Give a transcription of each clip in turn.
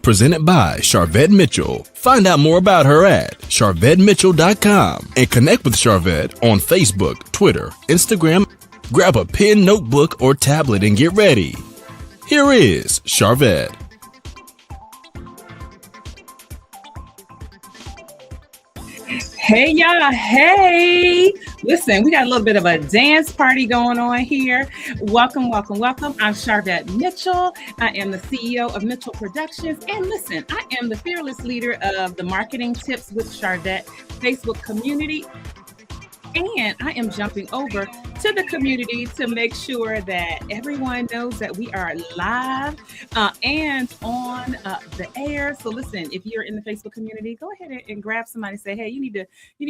presented by Charvette Mitchell. Find out more about her at charvettemitchell.com and connect with Charvette on Facebook, Twitter, Instagram. Grab a pen, notebook, or tablet and get ready. Here is Charvette. Hey, y'all. Hey. Listen, we got a little bit of a dance party going on here. Welcome, welcome, welcome. I'm Charvette Mitchell. I am the CEO of Mitchell Productions. And listen, I am the fearless leader of the Marketing Tips with Charvette Facebook community. And I am jumping over to the community to make sure that everyone knows that we are live and on the air. So listen, if you're in the Facebook community, go ahead and grab somebody and say, hey, you need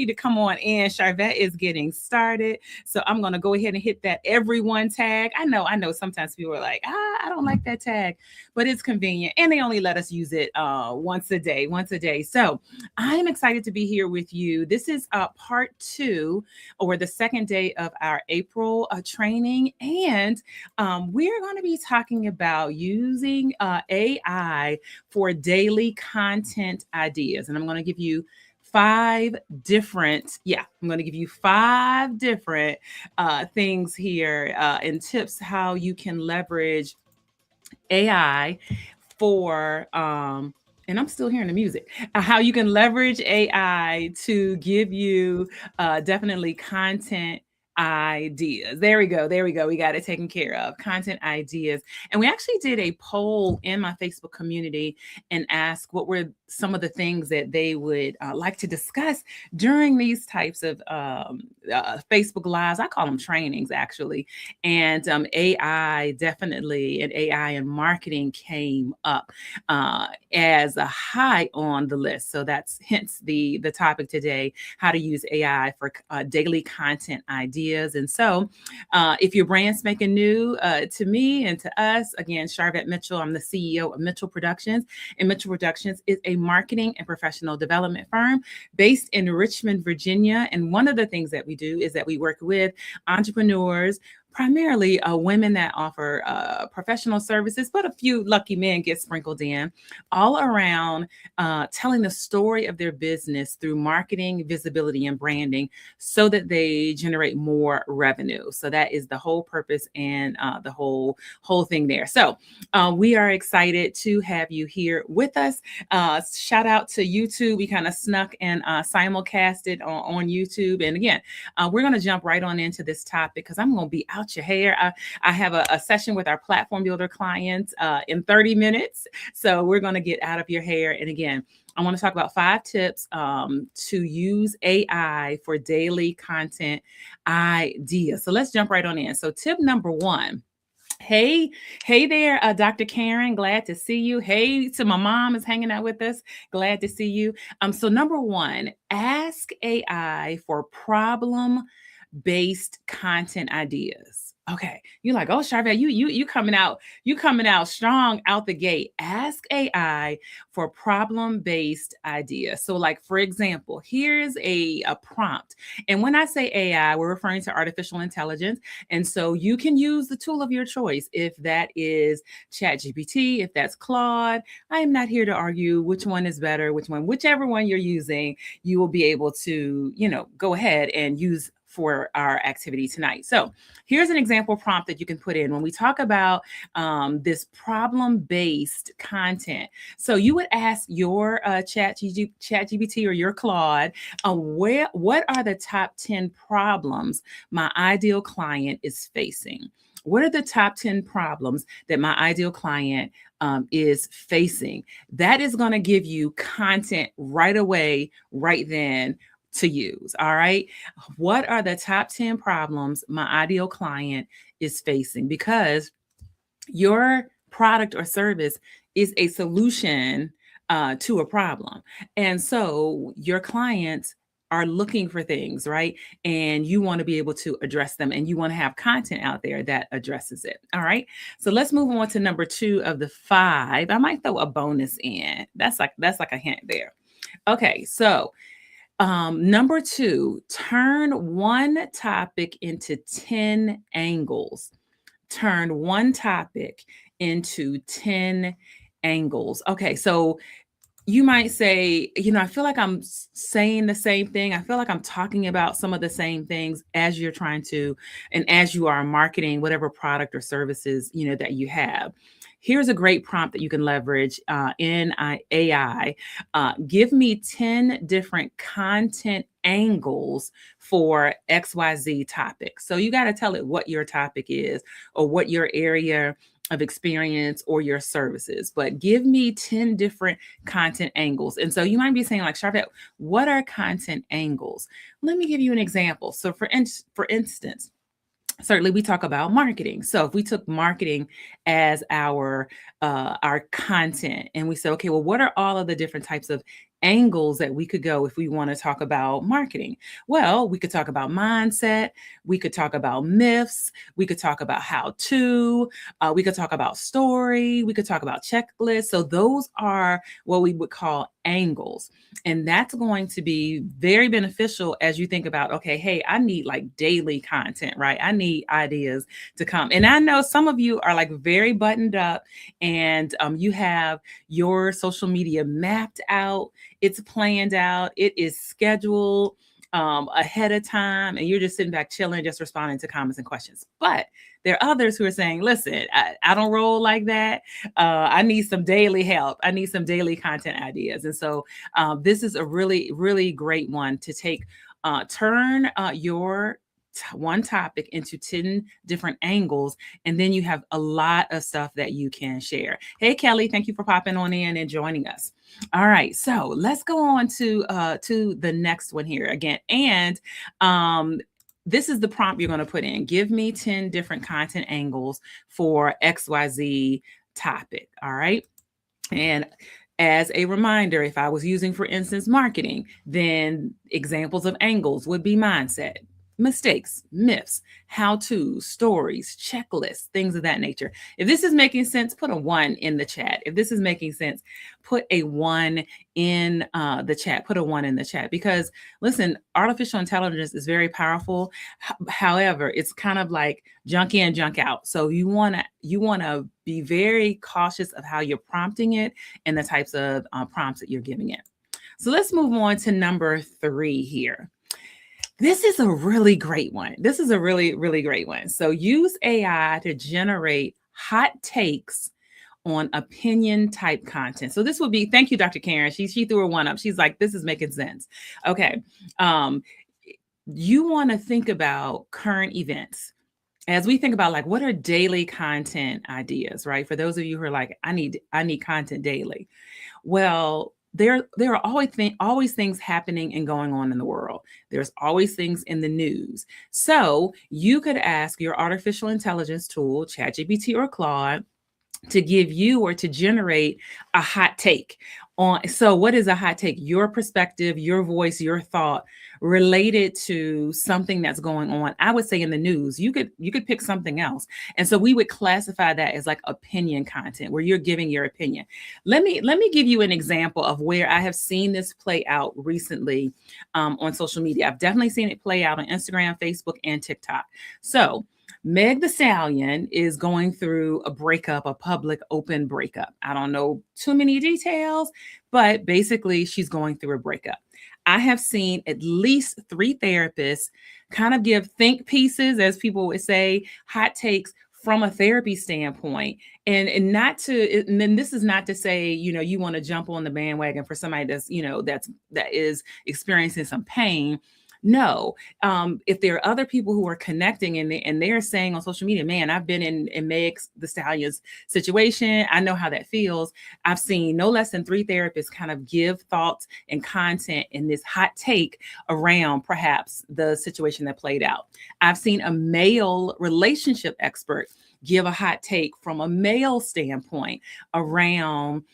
to come on in. Charvette is getting started. So I'm going to go ahead and hit that everyone tag. I know sometimes people are like, I don't like that tag, but it's convenient. And they only let us use it once a day. So I'm excited to be here with you. This is part 2 or the second day of our April training. And we're going to be talking about using AI for daily content ideas. And I'm going to give you 5 different things here and tips how you can leverage AI for and I'm still hearing the music, how you can leverage AI to give you definitely content ideas. There we go. We got it taken care of. Content ideas. And we actually did a poll in my Facebook community and asked what were some of the things that they would like to discuss during these types of Facebook Lives. I call them trainings, actually. And AI definitely, and AI and marketing came up as a high on the list. So that's hence the topic today, how to use AI for daily content ideas. And so if your brand's making new to me and to us, again, Charvette Mitchell, I'm the CEO of Mitchell Productions. And Mitchell Productions is a marketing and professional development firm based in Richmond, Virginia. And one of the things that we do is that we work with entrepreneurs, primarily women that offer professional services, but a few lucky men get sprinkled in, all around telling the story of their business through marketing, visibility, and branding so that they generate more revenue. So that is the whole purpose and the whole thing there. So we are excited to have you here with us. Shout out to YouTube. We kind of snuck and simulcasted on YouTube. And again, we're going to jump right on into this topic because I'm going to be out your hair. I have a session with our platform builder clients in 30 minutes. So we're going to get out of your hair. And again, I want to talk about 5 tips to use AI for daily content ideas. So let's jump right on in. So tip number 1. Hey there, Dr. Karen. Glad to see you. Hey to my mom is hanging out with us. Glad to see you. So number 1, ask AI for problem-based content ideas. Okay, you're like, oh, Charvette, you coming out strong out the gate. Ask AI for problem-based ideas. So, like for example, here's a prompt, and when I say AI, we're referring to artificial intelligence, and so you can use the tool of your choice. If that is ChatGPT, if that's Claude, I am not here to argue which one is better, whichever one you're using, you will be able to, go ahead and use for our activity tonight. So here's an example prompt that you can put in when we talk about this problem-based content. So you would ask your ChatGPT or your Claude, what are the top 10 problems my ideal client is facing? What are the top 10 problems that my ideal client is facing? That is going to give you content right away, right then, to use. All right. What are the top 10 problems my ideal client is facing? Because your product or service is a solution to a problem. And so your clients are looking for things, right? And you want to be able to address them, and you want to have content out there that addresses it. All right. So let's move on to number 2 of the 5. I might throw a bonus in. That's like a hint there. Okay. So number 2, turn one topic into 10 angles. Turn one topic into 10 angles. Okay, so you might say, I feel like I'm saying the same thing. I feel like I'm talking about some of the same things as you're trying to, and as you are marketing whatever product or services, that you have. Here's a great prompt that you can leverage in AI. Give me 10 different content angles for XYZ topic. So you got to tell it what your topic is or what your area of experience or your services, but give me 10 different content angles. And so you might be saying, like, Sharvette, what are content angles? Let me give you an example. So for instance, certainly we talk about marketing. So if we took marketing as our content and we say, okay, well, what are all of the different types of angles that we could go if we want to talk about marketing? Well, we could talk about mindset, we could talk about myths, we could talk about how to, we could talk about story, we could talk about checklists. So those are what we would call angles. And that's going to be very beneficial as you think about, okay, hey, I need like daily content, right? I need ideas to come. And I know some of you are like very buttoned up and you have your social media mapped out. It's planned out. It is scheduled ahead of time. And you're just sitting back chilling, just responding to comments and questions. But there are others who are saying, listen, I don't roll like that. I need some daily help. I need some daily content ideas. And so this is a really, really great one to take, turn your one topic into 10 different angles, and then you have a lot of stuff that you can share. Hey, Kelly, thank you for popping on in and joining us. All right, so let's go on to the next one here again. And this is the prompt you're going to put in. Give me 10 different content angles for XYZ topic. All right. And as a reminder, if I was using, for instance, marketing, then examples of angles would be mindset, mistakes, myths, how-to, stories, checklists, things of that nature. If this is making sense, put a 1 in the chat. If this is making sense, put a 1 in the chat. Put a 1 in the chat, because listen, artificial intelligence is very powerful. However, it's kind of like junk in, junk out. So you want to be very cautious of how you're prompting it and the types of prompts that you're giving it. So let's move on to number 3 here. This is a really great one. This is a really, really great one. So use AI to generate hot takes on opinion type content. So this would be, thank you, Dr. Karen. She threw a 1 up. She's like, this is making sense. Okay. You want to think about current events. As we think about like, what are daily content ideas, right? For those of you who are like, I need content daily. Well, there are always things happening and going on in the world. There's always things in the news. So you could ask your artificial intelligence tool, ChatGPT or Claude, to give you or to generate a hot take on. So what is a hot take? Your perspective, your voice, your thought related to something that's going on. I would say in the news, you could pick something else. And so we would classify that as like opinion content, where you're giving your opinion. Let me give you an example of where I have seen this play out recently on social media. I've definitely seen it play out on Instagram, Facebook, and TikTok. So Meg Thee Stallion is going through a breakup, a public open breakup. I don't know too many details, but basically she's going through a breakup. I have seen at least 3 therapists kind of give think pieces, as people would say, hot takes from a therapy standpoint. And then this is not to say, you want to jump on the bandwagon for somebody that's, that is experiencing some pain. No, if there are other people who are connecting and they're saying on social media, man, I've been in Meg Thee Stallion's situation. I know how that feels. I've seen no less than 3 therapists kind of give thoughts and content in this hot take around perhaps the situation that played out. I've seen a male relationship expert give a hot take from a male standpoint around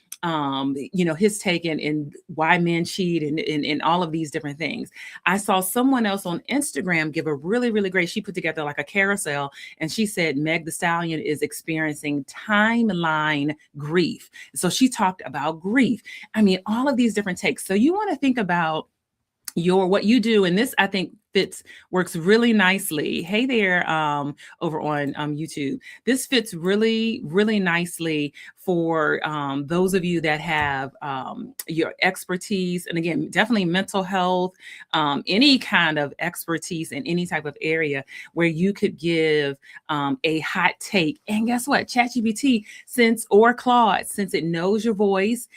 his take in why men cheat and all of these different things. I saw someone else on Instagram give a really, really great, she put together like a carousel, and she said Meg Thee Stallion is experiencing timeline grief. So she talked about grief. I mean, all of these different takes. So you want to think about what you do, and this I think works really nicely. Hey there, over on YouTube. This fits really nicely for those of you that have your expertise, and again, definitely mental health, any kind of expertise in any type of area where you could give a hot take. And guess what? ChatGPT, or Claude, since it knows your voice,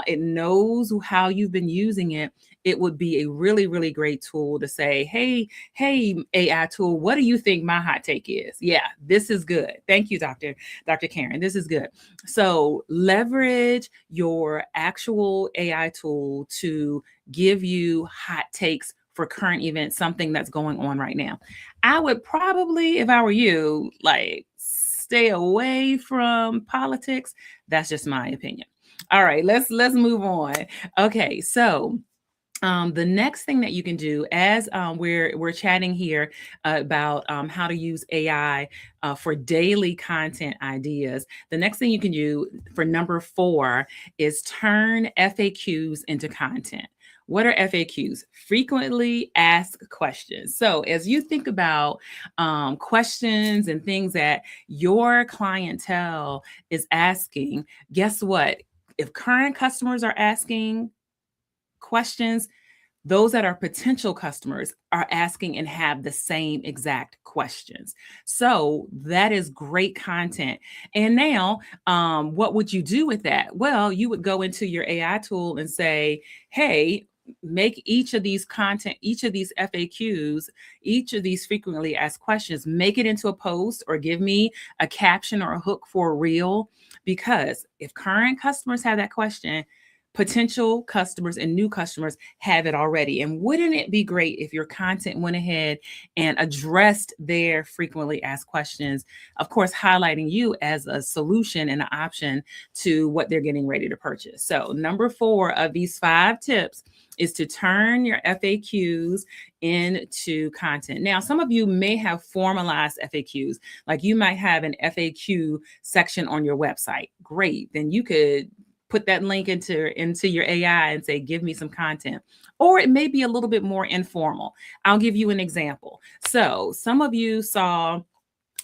it knows how you've been using it. It would be a really great tool to say, hey, AI tool, what do you think my hot take is? Yeah, this is good. Thank you, Dr. Karen. This is good. So leverage your actual AI tool to give you hot takes for current events, something that's going on right now. I would probably, if I were you, like stay away from politics. That's just my opinion. All right, let's move on. Okay, so the next thing that you can do, as we're chatting here about how to use AI for daily content ideas, the next thing you can do for number 4 is turn FAQs into content. What are FAQs? Frequently asked questions. So as you think about questions and things that your clientele is asking, guess what? If current customers are asking questions, those that are potential customers are asking and have the same exact questions. So that is great content. And now, what would you do with that? Well, you would go into your AI tool and say, hey, make each of these FAQs, each of these frequently asked questions, make it into a post or give me a caption or a hook for a reel. Because if current customers have that question, potential customers and new customers have it already. And wouldn't it be great if your content went ahead and addressed their frequently asked questions, of course, highlighting you as a solution and an option to what they're getting ready to purchase. So number 4 of these 5 tips is to turn your FAQs into content. Now, some of you may have formalized FAQs, like you might have an FAQ section on your website. Great. Then you could put that link into your AI and say, give me some content. Or it may be a little bit more informal. I'll give you an example. So some of you saw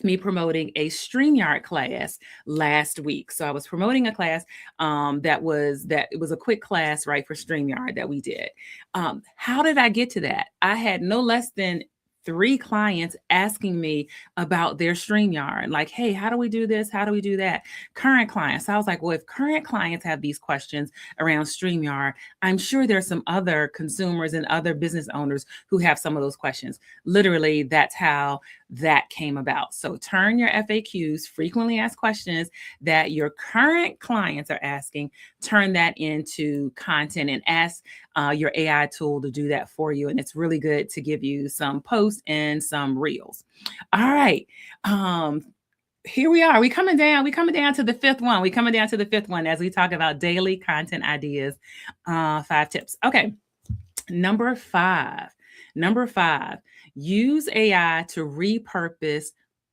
me promoting a StreamYard class last week. So I was promoting a class it was a quick class, right, for StreamYard that we did. How did I get to that? I had no less than 3 clients asking me about their StreamYard, like, hey, how do we do this? How do we do that? Current clients. So I was like, well, if current clients have these questions around StreamYard, I'm sure there's some other consumers and other business owners who have some of those questions. Literally, that's how that came about. So turn your FAQs, frequently asked questions that your current clients are asking, turn that into content and ask your AI tool to do that for you. And it's really good to give you some posts and some reels. All right. Here we are. We coming down to the 5th one. We coming down to the 5th one as we talk about daily content ideas. 5 tips. Okay. Number 5, use AI to repurpose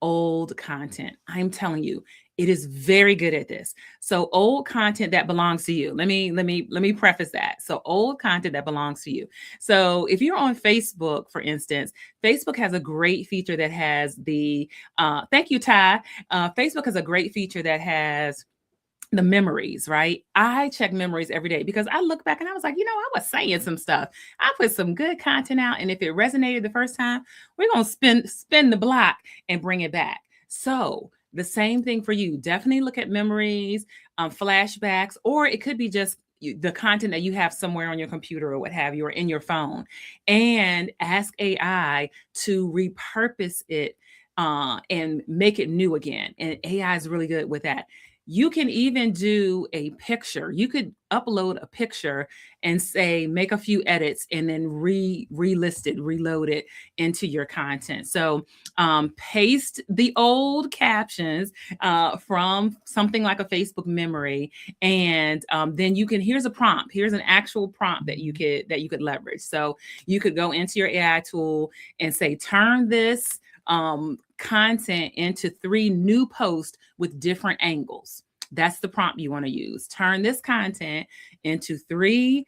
old content. I'm telling you, it is very good at this. So old content that belongs to you. Let me preface that. So old content that belongs to you. So if you're on Facebook, for instance, Facebook has a great feature that has thank you, Ty. Facebook has a great feature that has the memories, right? I check memories every day because I look back and I was like, I was saying some stuff. I put some good content out, and if it resonated the first time, we're going to spin the block and bring it back. So the same thing for you. Definitely look at memories, flashbacks, or it could be just the content that you have somewhere on your computer or what have you, or in your phone, and ask AI to repurpose it and make it new again. And AI is really good with that. You can even do a picture. You could upload a picture and say, make a few edits and then reload it into your content. So paste the old captions from something like a Facebook memory. And then here's a prompt. Here's an actual prompt that you could leverage. So you could go into your AI tool and say, turn this content into 3 new posts with different angles. That's the prompt you want to use. Turn this content into 3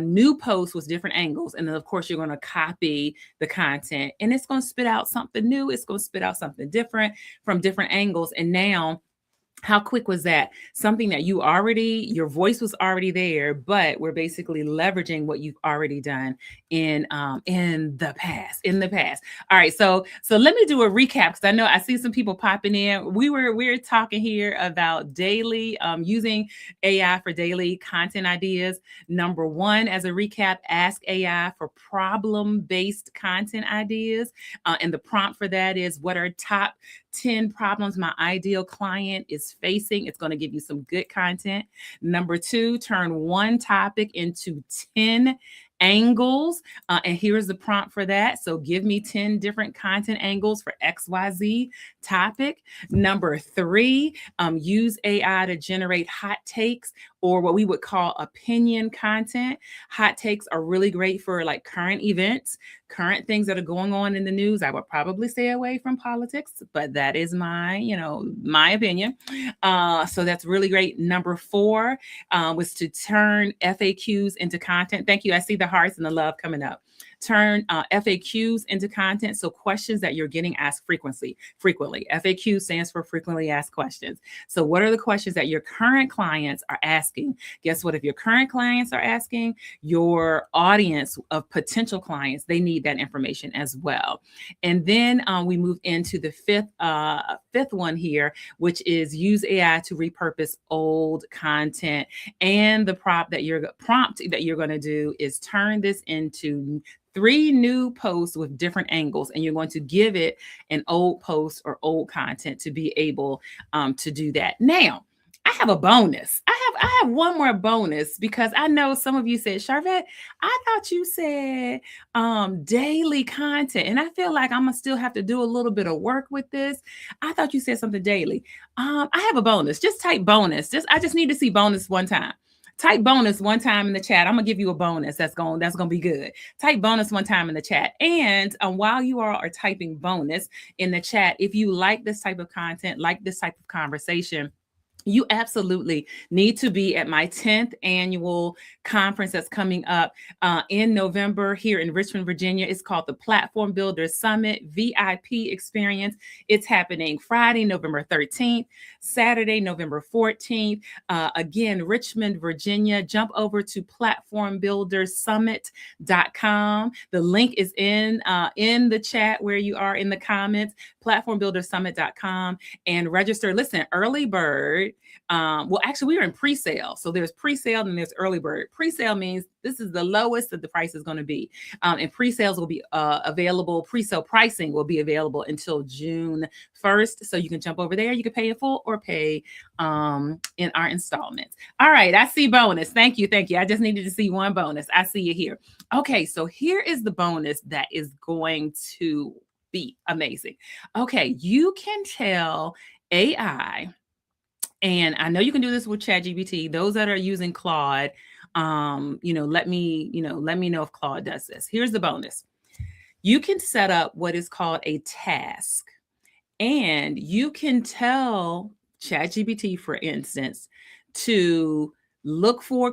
new posts with different angles. And then, of course, you're going to copy the content and it's going to spit out something new. It's going to spit out something different from different angles. And now, how quick was that? Something that your voice was already there, but we're basically leveraging what you've already done in the past. All right, so let me do a recap because I know I see some people popping in. We're talking here about daily using AI for daily content ideas. Number 1, as a recap, ask AI for problem-based content ideas, and the prompt for that is, what are top 10 problems my ideal client is facing? It's going to give you some good content. Number 2, turn one topic into 10 angles. And here's the prompt for that. So give me 10 different content angles for XYZ topic. Number 3, use AI to generate hot takes, or what we would call opinion content. Hot takes are really great for like current events, current things that are going on in the news. I would probably stay away from politics, but that is my opinion. So that's really great. Number 4 was to turn FAQs into content. Thank you. I see the hearts and the love coming up. Turn FAQs into content. So questions that you're getting asked frequently. FAQ stands for frequently asked questions. So what are the questions that your current clients are asking? Guess what? If your current clients are asking, your audience of potential clients, they need that information as well. And then we move into the fifth one here, which is use AI to repurpose old content. And the prompt that you're going to do is turn this into 3 new posts with different angles, and you're going to give it an old post or old content to be able to do that. Now, I have a bonus. I have one more bonus because I know some of you said, Sharvette, I thought you said daily content, and I feel like I'm gonna still have to do a little bit of work with this. I thought you said something daily. I have a bonus. Just type bonus. I just need to see bonus one time. Type bonus one time in the chat. I'm gonna give you a bonus. That's gonna be good. Type bonus one time in the chat. And while you are typing bonus in the chat, if you like this type of content, like this type of conversation, you absolutely need to be at my 10th annual conference that's coming up in November here in Richmond, Virginia. It's called the Platform Builders Summit VIP Experience. It's happening Friday, November 13th, Saturday, November 14th. Again, Richmond, Virginia. Jump over to platformbuildersummit.com. The link is in the chat where you are in the comments, platformbuildersummit.com, and register. Listen, early bird. Well, actually, we are in pre-sale. So there's pre-sale and there's early bird. Pre-sale means this is the lowest that the price is going to be. And pre-sales will be available. Pre-sale pricing will be available until June 1st. So you can jump over there. You can pay in full or pay in our installments. All right. I see bonus. Thank you. I just needed to see one bonus. I see it here. Okay. So here is the bonus that is going to be amazing. Okay. You can tell AI, and I know you can do this with ChatGPT. Those that are using Claude, let me know if Claude does this. Here's the bonus. You can set up what is called a task, and you can tell ChatGPT, for instance, to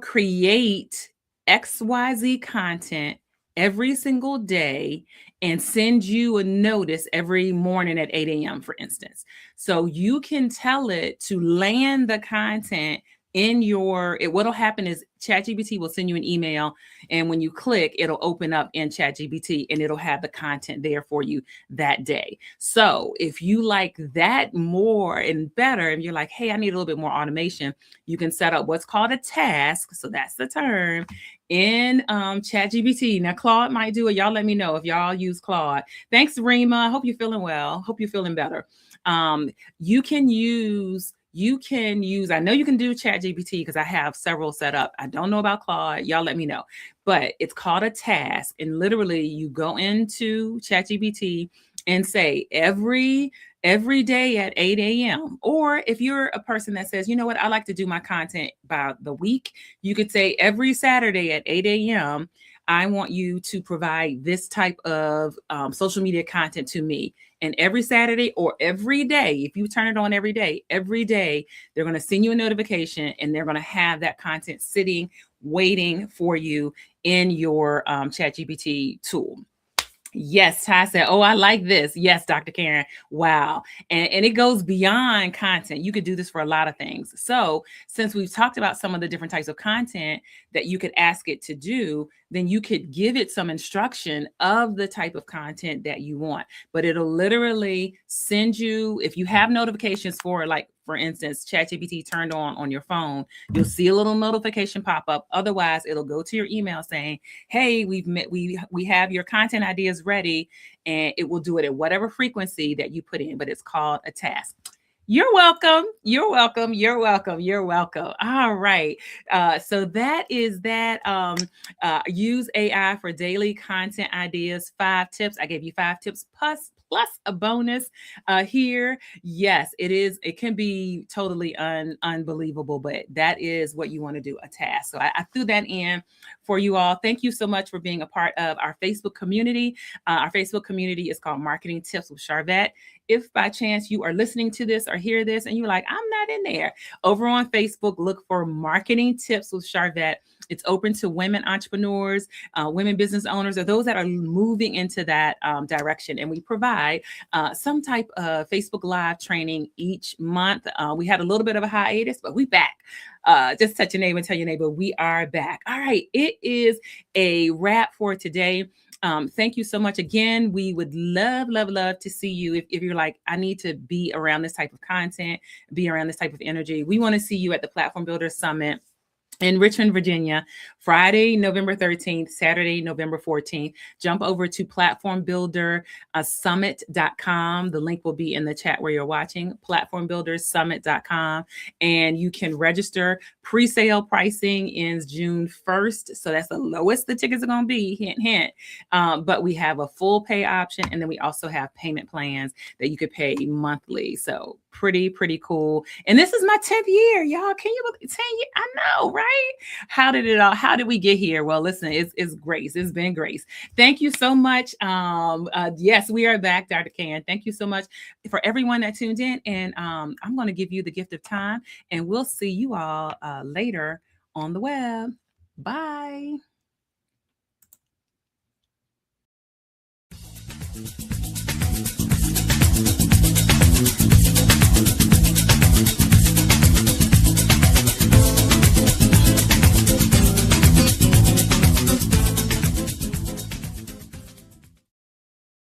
create XYZ content every single day and send you a notice every morning at 8 a.m., for instance. So you can tell it to land the content what'll happen is ChatGPT will send you an email, and when you click, it'll open up in ChatGPT and it'll have the content there for you that day. So if you like that more and better, and you're like, hey, I need a little bit more automation, you can set up what's called a task. So that's the term in ChatGPT. Now, Claude might do it. Y'all let me know if y'all use Claude. Thanks, Rima. I hope you're feeling well. Hope you're feeling better. You can use, I know you can do ChatGPT because I have several set up. I don't know about Claude. Y'all let me know. But it's called a task. And literally you go into ChatGPT and say every day at 8 a.m. Or if you're a person that says, you know what, I like to do my content by the week, you could say every Saturday at 8 a.m. I want you to provide this type of social media content to me. And every Saturday or every day, if you turn it on every day, they're going to send you a notification and they're going to have that content sitting, waiting for you in your ChatGPT tool. Yes, Ty said, oh, I like this. Yes, Dr. Karen. Wow. And it goes beyond content. You could do this for a lot of things. So since we've talked about some of the different types of content that you could ask it to do, then you could give it some instruction of the type of content that you want. But it'll literally send you, if you have notifications for, like, for instance, ChatGPT turned on your phone, you'll see a little notification pop up. Otherwise, it'll go to your email saying, hey, we have your content ideas ready, and it will do it at whatever frequency that you put in, but it's called a task. You're welcome. You're welcome. You're welcome. You're welcome. All right. So that is that. Use AI for daily content ideas. 5 tips. I gave you 5 tips plus a bonus here. Yes, it is. It can be totally unbelievable, but that is what you want to do, a task. So I threw that in for you all. Thank you so much for being a part of our Facebook community. Our Facebook community is called Marketing Tips with Sharvette. If by chance you are listening to this or hear this and you're like, I'm not in there, over on Facebook, look for Marketing Tips with Sharvette. It's open to women entrepreneurs, women business owners, or those that are moving into that direction. And we provide some type of Facebook Live training each month. We had a little bit of a hiatus, but we back. Just touch your neighbor and tell your neighbor we are back. All right, it is a wrap for today. Thank you so much. Again, we would love to see you. If you're like, I need to be around this type of content, be around this type of energy, we want to see you at the Platform Builders Summit in Richmond, Virginia, Friday, November 13th, Saturday, November 14th. Jump over to platformbuildersummit.com. The link will be in the chat where you're watching, platformbuildersummit.com. And you can register. Pre-sale pricing ends June 1st. So that's the lowest the tickets are going to be, hint, hint. But we have a full pay option. And then we also have payment plans that you could pay monthly. So pretty cool. And this is my 10th year, y'all. Can you believe 10 years? I know, right? How did we get here? Well, listen, it's grace. It's been grace. Thank you so much. Yes, we are back, Dr. Karen. Thank you so much for everyone that tuned in. And I'm going to give you the gift of time, and we'll see you all later on the web. Bye.